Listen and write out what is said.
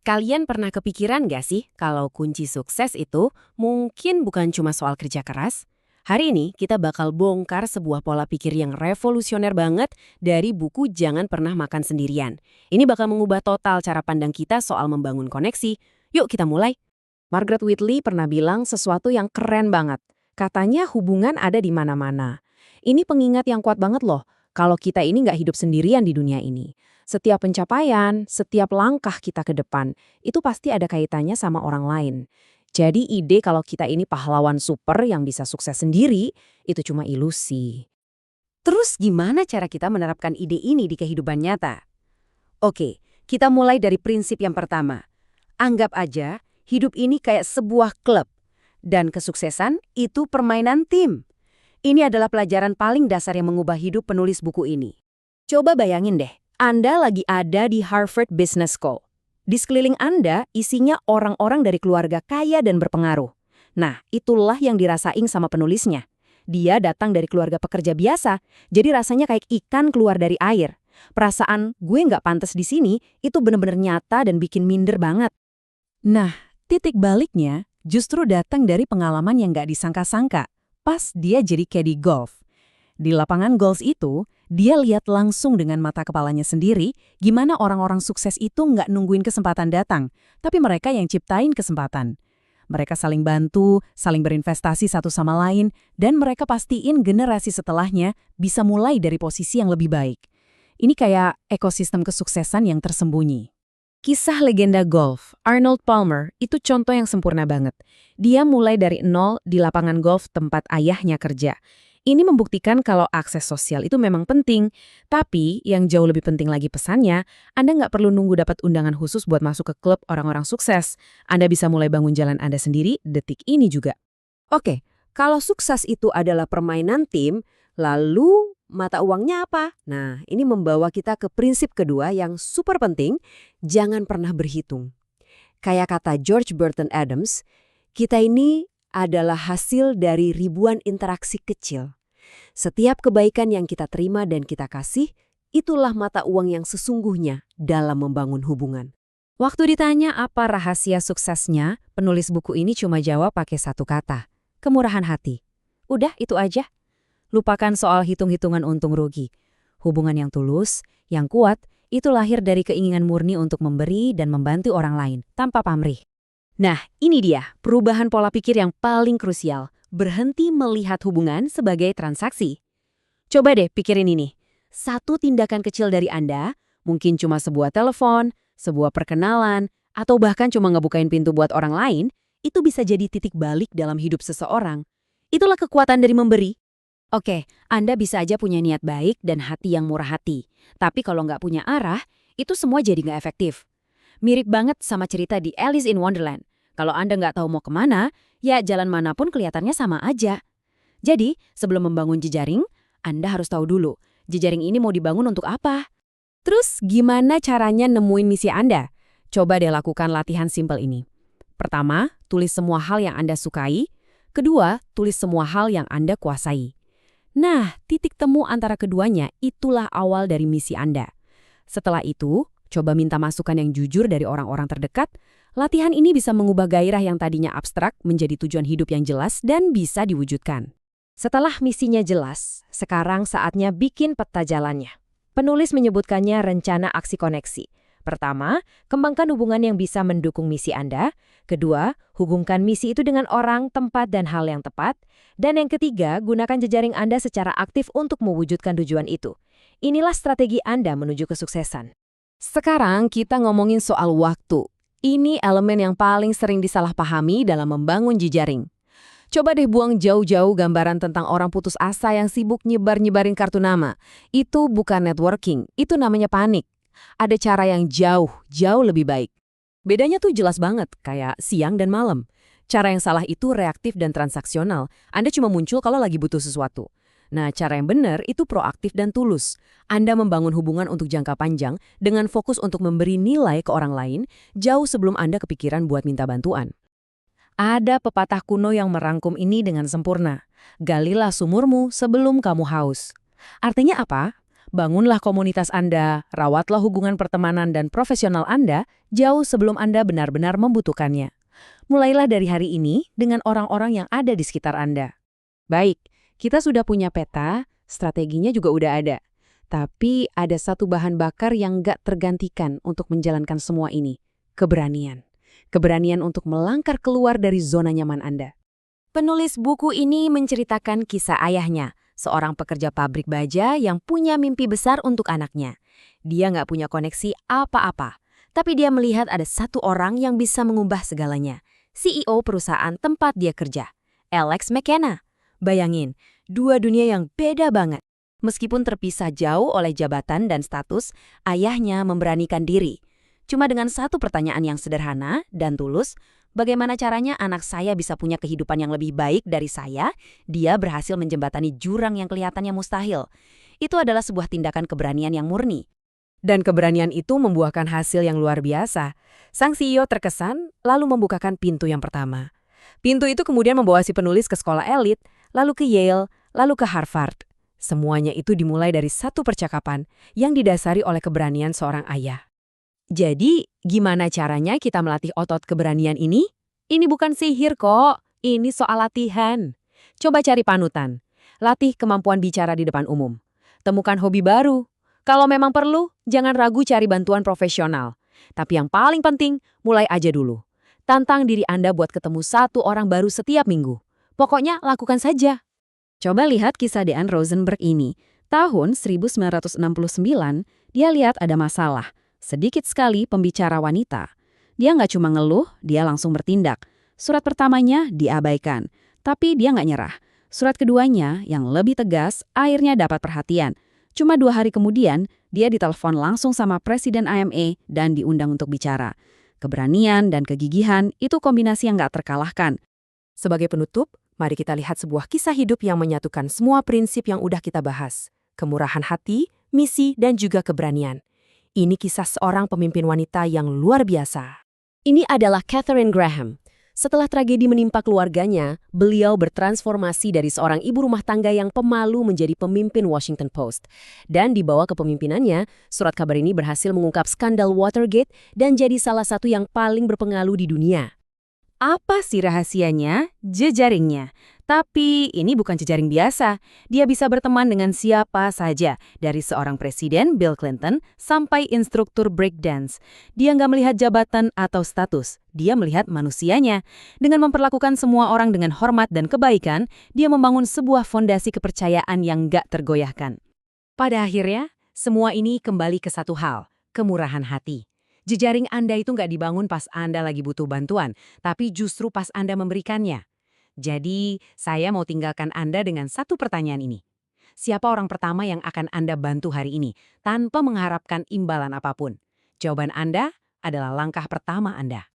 Kalian pernah kepikiran gak sih kalau kunci sukses itu mungkin bukan cuma soal kerja keras? Hari ini kita bakal bongkar sebuah pola pikir yang revolusioner banget dari buku Jangan Pernah Makan Sendirian. Ini bakal mengubah total cara pandang kita soal membangun koneksi. Yuk kita mulai. Margaret Whitley pernah bilang sesuatu yang keren banget. Katanya hubungan ada di mana-mana. Ini pengingat yang kuat banget loh, kalau kita ini nggak hidup sendirian di dunia ini. Setiap pencapaian, setiap langkah kita ke depan, itu pasti ada kaitannya sama orang lain. Jadi ide kalau kita ini pahlawan super yang bisa sukses sendiri, itu cuma ilusi. Terus gimana cara kita menerapkan ide ini di kehidupan nyata? Oke, kita mulai dari prinsip yang pertama. Anggap aja hidup ini kayak sebuah klub. Dan kesuksesan itu permainan tim. Ini adalah pelajaran paling dasar yang mengubah hidup penulis buku ini. Coba bayangin deh, Anda lagi ada di Harvard Business School. Di sekeliling Anda isinya orang-orang dari keluarga kaya dan berpengaruh. Nah, itulah yang dirasain sama penulisnya. Dia datang dari keluarga pekerja biasa, jadi rasanya kayak ikan keluar dari air. Perasaan gue nggak pantas di sini itu bener-bener nyata dan bikin minder banget. Nah, titik baliknya justru datang dari pengalaman yang nggak disangka-sangka. Pas dia jadi caddy golf. Di lapangan golf itu, dia lihat langsung dengan mata kepalanya sendiri gimana orang-orang sukses itu nggak nungguin kesempatan datang, tapi mereka yang ciptain kesempatan. Mereka saling bantu, saling berinvestasi satu sama lain, dan mereka pastiin generasi setelahnya bisa mulai dari posisi yang lebih baik. Ini kayak ekosistem kesuksesan yang tersembunyi. Kisah legenda golf, Arnold Palmer, itu contoh yang sempurna banget. Dia mulai dari nol di lapangan golf tempat ayahnya kerja. Ini membuktikan kalau akses sosial itu memang penting, tapi yang jauh lebih penting lagi pesannya, Anda nggak perlu nunggu dapat undangan khusus buat masuk ke klub orang-orang sukses. Anda bisa mulai bangun jalan Anda sendiri detik ini juga. Oke, kalau sukses itu adalah permainan tim, lalu mata uangnya apa? Nah, ini membawa kita ke prinsip kedua yang super penting, jangan pernah berhitung. Kayak kata George Burton Adams, kita ini adalah hasil dari ribuan interaksi kecil. Setiap kebaikan yang kita terima dan kita kasih, itulah mata uang yang sesungguhnya dalam membangun hubungan. Waktu ditanya apa rahasia suksesnya, penulis buku ini cuma jawab pakai satu kata, kemurahan hati. Udah, itu aja. Lupakan soal hitung-hitungan untung rugi. Hubungan yang tulus, yang kuat, itu lahir dari keinginan murni untuk memberi dan membantu orang lain, tanpa pamrih. Nah, ini dia perubahan pola pikir yang paling krusial. Berhenti melihat hubungan sebagai transaksi. Coba deh pikirin ini. Satu tindakan kecil dari Anda, mungkin cuma sebuah telepon, sebuah perkenalan, atau bahkan cuma ngebukain pintu buat orang lain, itu bisa jadi titik balik dalam hidup seseorang. Itulah kekuatan dari memberi. Oke, Anda bisa aja punya niat baik dan hati yang murah hati. Tapi kalau nggak punya arah, itu semua jadi nggak efektif. Mirip banget sama cerita di Alice in Wonderland. Kalau Anda nggak tahu mau kemana, ya jalan manapun kelihatannya sama aja. Jadi, sebelum membangun jejaring, Anda harus tahu dulu, jejaring ini mau dibangun untuk apa. Terus, gimana caranya nemuin misi Anda? Coba deh lakukan latihan simpel ini. Pertama, tulis semua hal yang Anda sukai. Kedua, tulis semua hal yang Anda kuasai. Nah, titik temu antara keduanya itulah awal dari misi Anda. Setelah itu, coba minta masukan yang jujur dari orang-orang terdekat. Latihan ini bisa mengubah gairah yang tadinya abstrak menjadi tujuan hidup yang jelas dan bisa diwujudkan. Setelah misinya jelas, sekarang saatnya bikin peta jalannya. Penulis menyebutkannya rencana aksi koneksi. Pertama, kembangkan hubungan yang bisa mendukung misi Anda. Kedua, hubungkan misi itu dengan orang, tempat, dan hal yang tepat. Dan yang ketiga, gunakan jejaring Anda secara aktif untuk mewujudkan tujuan itu. Inilah strategi Anda menuju kesuksesan. Sekarang kita ngomongin soal waktu. Ini elemen yang paling sering disalahpahami dalam membangun jejaring. Coba deh buang jauh-jauh gambaran tentang orang putus asa yang sibuk nyebar-nyebarin kartu nama. Itu bukan networking, itu namanya panik. Ada cara yang jauh lebih baik. Bedanya tuh jelas banget, kayak siang dan malam. Cara yang salah itu reaktif dan transaksional. Anda cuma muncul kalau lagi butuh sesuatu. Nah, cara yang benar itu proaktif dan tulus. Anda membangun hubungan untuk jangka panjang dengan fokus untuk memberi nilai ke orang lain jauh sebelum Anda kepikiran buat minta bantuan. Ada pepatah kuno yang merangkum ini dengan sempurna. Galilah sumurmu sebelum kamu haus. Artinya apa? Bangunlah komunitas Anda, rawatlah hubungan pertemanan dan profesional Anda jauh sebelum Anda benar-benar membutuhkannya. Mulailah dari hari ini dengan orang-orang yang ada di sekitar Anda. Baik, kita sudah punya peta, strateginya juga udah ada. Tapi ada satu bahan bakar yang nggak tergantikan untuk menjalankan semua ini. Keberanian. Keberanian untuk melangkah keluar dari zona nyaman Anda. Penulis buku ini menceritakan kisah ayahnya, seorang pekerja pabrik baja yang punya mimpi besar untuk anaknya. Dia nggak punya koneksi apa-apa, tapi dia melihat ada satu orang yang bisa mengubah segalanya. CEO perusahaan tempat dia kerja, Alex McKenna. Bayangin, dua dunia yang beda banget. Meskipun terpisah jauh oleh jabatan dan status, ayahnya memberanikan diri. Cuma dengan satu pertanyaan yang sederhana dan tulus, bagaimana caranya anak saya bisa punya kehidupan yang lebih baik dari saya? Dia berhasil menjembatani jurang yang kelihatannya mustahil. Itu adalah sebuah tindakan keberanian yang murni. Dan keberanian itu membuahkan hasil yang luar biasa. Sang CEO terkesan, lalu membukakan pintu yang pertama. Pintu itu kemudian membawa si penulis ke sekolah elit, lalu ke Yale, lalu ke Harvard. Semuanya itu dimulai dari satu percakapan yang didasari oleh keberanian seorang ayah. Jadi, gimana caranya kita melatih otot keberanian ini? Ini bukan sihir kok, ini soal latihan. Coba cari panutan. Latih kemampuan bicara di depan umum. Temukan hobi baru. Kalau memang perlu, jangan ragu cari bantuan profesional. Tapi yang paling penting, mulai aja dulu. Tantang diri Anda buat ketemu satu orang baru setiap minggu. Pokoknya lakukan saja. Coba lihat kisah Dean Rosenberg ini. Tahun 1969, dia lihat ada masalah. Sedikit sekali pembicara wanita. Dia nggak cuma ngeluh, dia langsung bertindak. Surat pertamanya diabaikan, tapi dia nggak nyerah. Surat keduanya, yang lebih tegas, akhirnya dapat perhatian. Cuma 2 hari kemudian, dia ditelepon langsung sama Presiden IMA dan diundang untuk bicara. Keberanian dan kegigihan itu kombinasi yang nggak terkalahkan. Sebagai penutup, mari kita lihat sebuah kisah hidup yang menyatukan semua prinsip yang udah kita bahas. Kemurahan hati, misi, dan juga keberanian. Ini kisah seorang pemimpin wanita yang luar biasa. Ini adalah Katharine Graham. Setelah tragedi menimpa keluarganya, beliau bertransformasi dari seorang ibu rumah tangga yang pemalu menjadi pemimpin Washington Post. Dan di bawah kepemimpinannya, surat kabar ini berhasil mengungkap skandal Watergate dan jadi salah satu yang paling berpengaruh di dunia. Apa sih rahasianya? Jejaringnya. Tapi ini bukan jejaring biasa. Dia bisa berteman dengan siapa saja, dari seorang presiden Bill Clinton sampai instruktur breakdance. Dia nggak melihat jabatan atau status, dia melihat manusianya. Dengan memperlakukan semua orang dengan hormat dan kebaikan, dia membangun sebuah fondasi kepercayaan yang nggak tergoyahkan. Pada akhirnya, semua ini kembali ke satu hal, kemurahan hati. Jejaring Anda itu nggak dibangun pas Anda lagi butuh bantuan, tapi justru pas Anda memberikannya. Jadi, saya mau tinggalkan Anda dengan satu pertanyaan ini. Siapa orang pertama yang akan Anda bantu hari ini, tanpa mengharapkan imbalan apapun? Jawaban Anda adalah langkah pertama Anda.